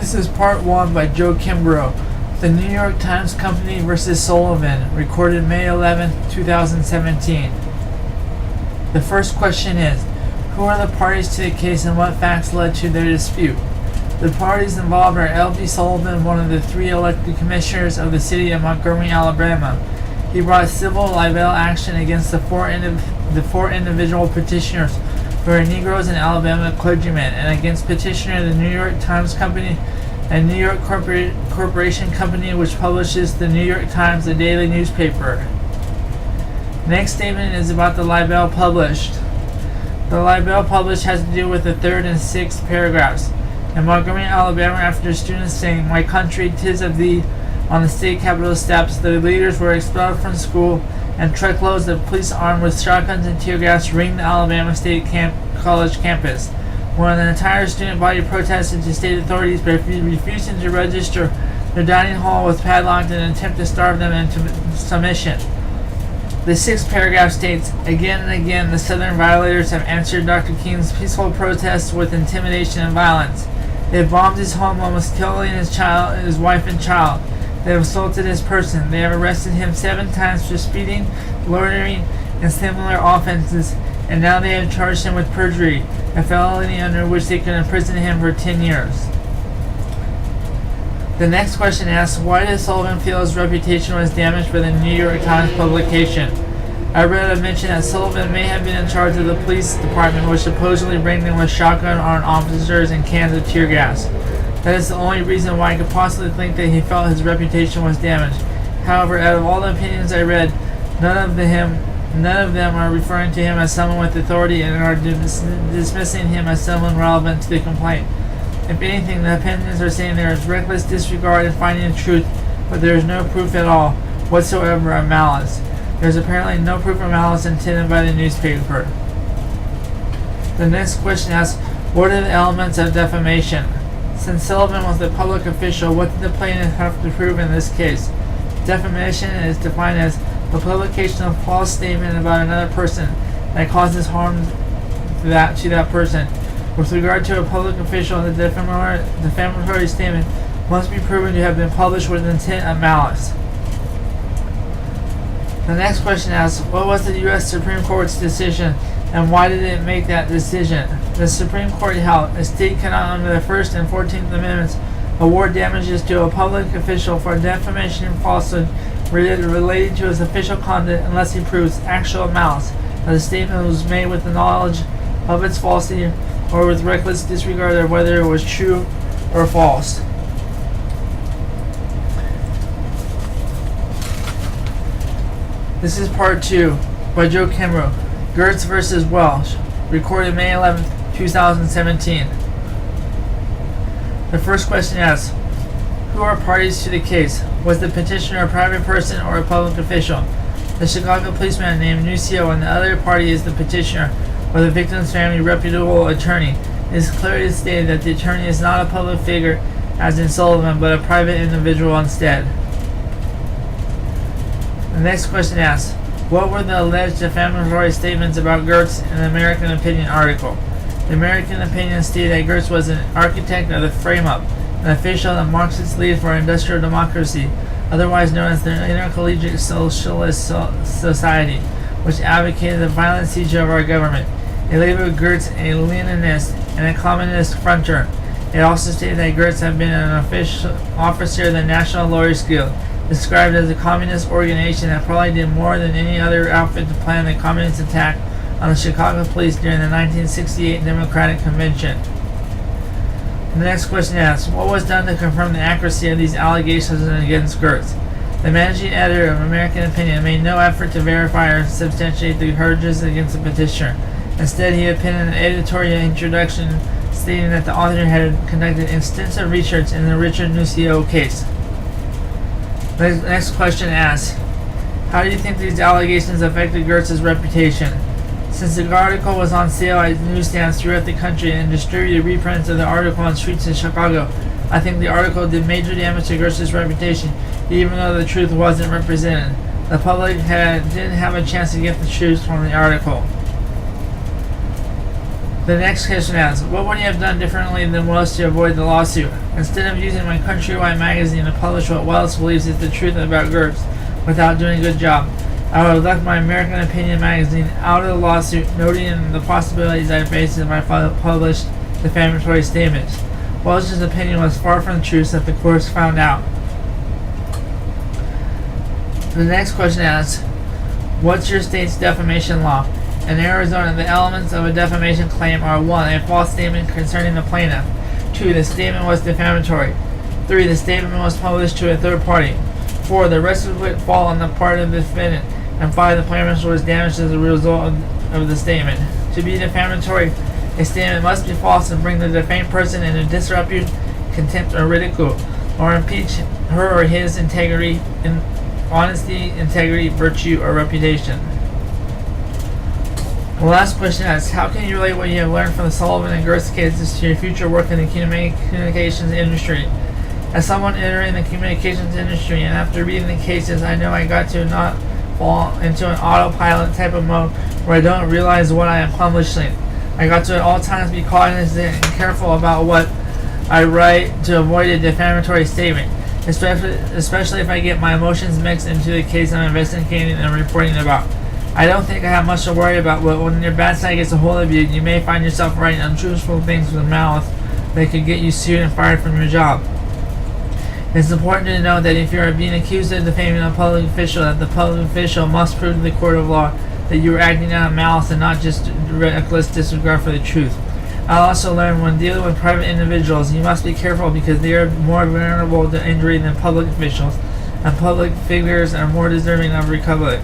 This is part 1 by Joe Kimbrough. The New York Times Company versus Sullivan, recorded May 11, 2017. The first question is, who are the parties to the case and what facts led to their dispute? The parties involved are L.B. Sullivan, one of the 3 elected commissioners of the city of Montgomery, Alabama. He brought civil libel action against the four individual petitioners who are Negroes and Alabama clergymen, and against petitioner the New York Times Company, a New York corporation company which publishes the New York Times, a daily newspaper. Next statement is about the libel published. The libel published has to do with the 3rd and 6th paragraphs. In Montgomery, Alabama, after students sang "My Country, 'Tis of Thee" on the state capitol steps, the leaders were expelled from school, and truckloads of police armed with shotguns and tear gas ringed the Alabama State College campus, when the entire student body protested to state authorities by refusing to register their dining hall was padlocked in an attempt to starve them into submission. The 6th paragraph states, "Again and again the Southern violators have answered Dr. King's peaceful protests with intimidation and violence. They have bombed his home, almost killing his wife and child. They have assaulted his person. They have arrested him 7 times for speeding, loitering, and similar offenses, and now they have charged him with perjury, a felony under which they could imprison him for 10 years. The next question asks, why does Sullivan feel his reputation was damaged by the New York Times publication? I read a mention that Sullivan may have been in charge of the police department, which supposedly ringed them with shotgun-armed officers and cans of tear gas. That is the only reason why I could possibly think that he felt his reputation was damaged. However, out of all the opinions I read, none of them are referring to him as someone with authority and are dismissing him as someone relevant to the complaint. If anything, the opinions are saying there is reckless disregard in finding the truth, but there is no proof at all whatsoever of malice. There is apparently no proof of malice intended by the newspaper. The next question asks, what are the elements of defamation? Since Sullivan was a public official, what did the plaintiff have to prove in this case? Defamation is defined as the publication of a false statement about another person that causes harm to that person. With regard to a public official, the defamatory statement must be proven to have been published with intent of malice. The next question asks, what was the U.S. Supreme Court's decision and why did it make that decision? The Supreme Court held a state cannot, under the 1st and 14th Amendments, award damages to a public official for defamation and falsehood related to his official conduct unless he proves actual malice, that the statement was made with the knowledge of its falsity or with reckless disregard of whether it was true or false. This is part 2 by Joe Kimbrough. Gertz versus Welsh, recorded May 11, 2017. The first question asks, who are parties to the case? Was the petitioner a private person or a public official? The Chicago policeman named Nucio, and the other party is the petitioner or the victim's family reputable attorney. It is clearly stated that the attorney is not a public figure, as in Sullivan, but a private individual instead. The next question asks, what were the alleged defamatory statements about Gertz in the American Opinion article? The American Opinion stated that Gertz was an architect of the frame-up, an official of the Marxist League for Industrial Democracy, otherwise known as the Intercollegiate Socialist Society, which advocated the violent siege of our government. It labeled Gertz a Leninist and a communist fronter. It also stated that Gertz had been an officer of the National Lawyers Guild, described as a communist organization that probably did more than any other outfit to plan the communist attack on the Chicago police during the 1968 Democratic Convention. The next question asks, what was done to confirm the accuracy of these allegations against Gertz? The managing editor of American Opinion made no effort to verify or substantiate the charges against the petitioner. Instead, he appended an editorial introduction stating that the author had conducted extensive research in the Richard Nucio case. The next question asks, how do you think these allegations affected Gertz's reputation? Since the article was on sale at newsstands throughout the country and distributed reprints of the article on streets in Chicago, I think the article did major damage to Gertz's reputation, even though the truth wasn't represented. The public didn't have a chance to get the truth from the article. The next question asks, what would you have done differently than most to avoid the lawsuit? Instead of using my countrywide magazine to publish what Wells believes is the truth about GURPS without doing a good job, I would have left my American Opinion magazine out of the lawsuit, noting the possibilities I faced if I published defamatory statements. Wells' opinion was far from the truth that the courts found out. The next question asks, what's your state's defamation law? In Arizona, the elements of a defamation claim are 1. A false statement concerning the plaintiff. 2. The statement was defamatory. 3. The statement was published to a third party. 4. The rest of it fall on the part of the defendant. And 5. The plaintiff was damaged as a result of the statement. To be defamatory, a statement must be false and bring the defamed person into disrepute, contempt, or ridicule, or impeach her or his integrity, honesty, integrity, virtue, or reputation. The last question asks, how can you relate what you have learned from the Sullivan and Gerst cases to your future work in the communications industry? As someone entering the communications industry and after reading the cases, I know I got to not fall into an autopilot type of mode where I don't realize what I am publishing. I got to at all times be cognizant and careful about what I write to avoid a defamatory statement, especially if I get my emotions mixed into the case I'm investigating and reporting about. I don't think I have much to worry about, but when your bad side gets a hold of you, you may find yourself writing untruthful things with malice that could get you sued and fired from your job. It's important to know that if you are being accused of defaming a public official, that the public official must prove to the court of law that you are acting out of malice and not just reckless disregard for the truth. I also learned when dealing with private individuals, you must be careful because they are more vulnerable to injury than public officials, and public figures are more deserving of recovery.